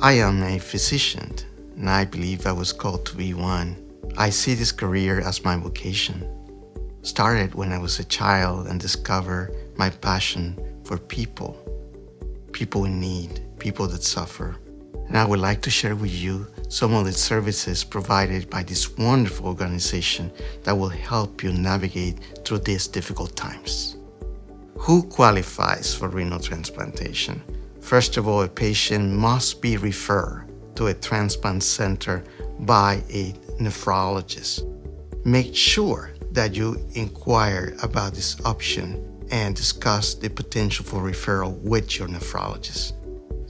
I am a physician, and I believe I was called to be one. I see this career as my vocation. Started when I was a child and discovered my passion for people in need, people that suffer. And I would like to share with you some of the services provided by this wonderful organization that will help you navigate through these difficult times. Who qualifies for renal transplantation? First of all, a patient must be referred to a transplant center by a nephrologist. Make sure that you inquire about this option and discuss the potential for referral with your nephrologist.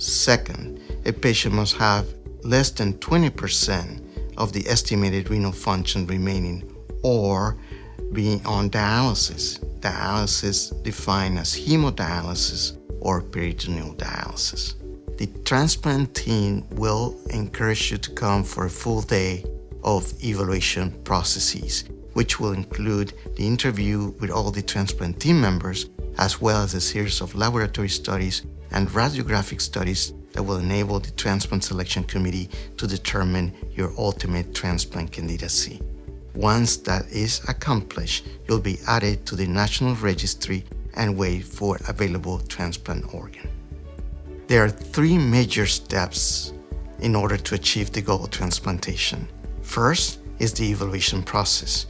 Second, a patient must have less than 20% of the estimated renal function remaining or being on dialysis. Dialysis defined as hemodialysis or peritoneal dialysis. The transplant team will encourage you to come for a full day of evaluation processes, which will include the interview with all the transplant team members, as well as a series of laboratory studies and radiographic studies that will enable the transplant selection committee to determine your ultimate transplant candidacy. Once that is accomplished, you'll be added to the national registry and wait for available transplant organ. There are 3 major steps in order to achieve the goal of transplantation. First is the evaluation process.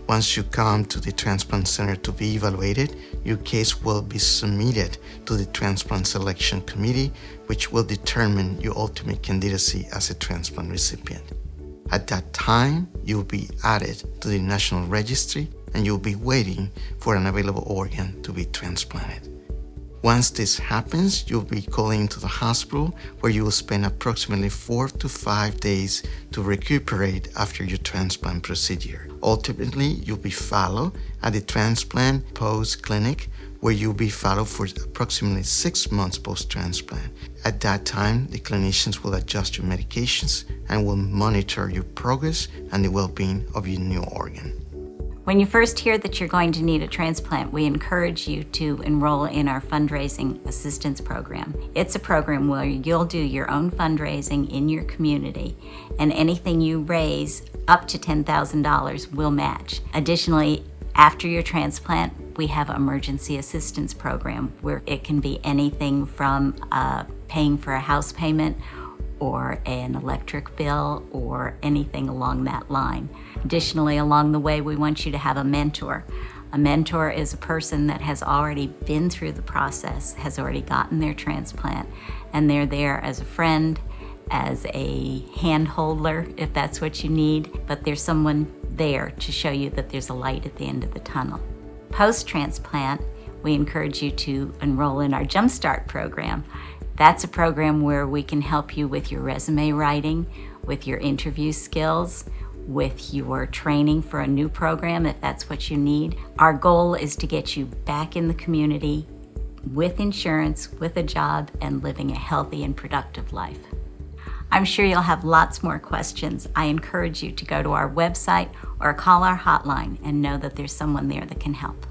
Once you come to the transplant center to be evaluated, your case will be submitted to the transplant selection committee, which will determine your ultimate candidacy as a transplant recipient. At that time, you'll be added to the national registry and you'll be waiting for an available organ to be transplanted. Once this happens, you'll be calling to the hospital where you will spend approximately 4 to 5 days to recuperate after your transplant procedure. Ultimately, you'll be followed at the transplant post clinic where you'll be followed for approximately 6 months post-transplant. At that time, the clinicians will adjust your medications and will monitor your progress and the well-being of your new organ. When you first hear that you're going to need a transplant, we encourage you to enroll in our fundraising assistance program. It's a program where you'll do your own fundraising in your community, and anything you raise up to $10,000 will match. Additionally, after your transplant, we have an emergency assistance program where it can be anything from paying for a house payment or an electric bill or anything along that line. Additionally, along the way, we want you to have a mentor. A mentor is a person that has already been through the process, has already gotten their transplant, and they're there as a friend, as a hand holder, if that's what you need, but there's someone there to show you that there's a light at the end of the tunnel. Post-transplant, we encourage you to enroll in our Jumpstart program. That's a program where we can help you with your resume writing, with your interview skills, with your training for a new program if that's what you need. Our goal is to get you back in the community with insurance, with a job, and living a healthy and productive life. I'm sure you'll have lots more questions. I encourage you to go to our website or call our hotline and know that there's someone there that can help.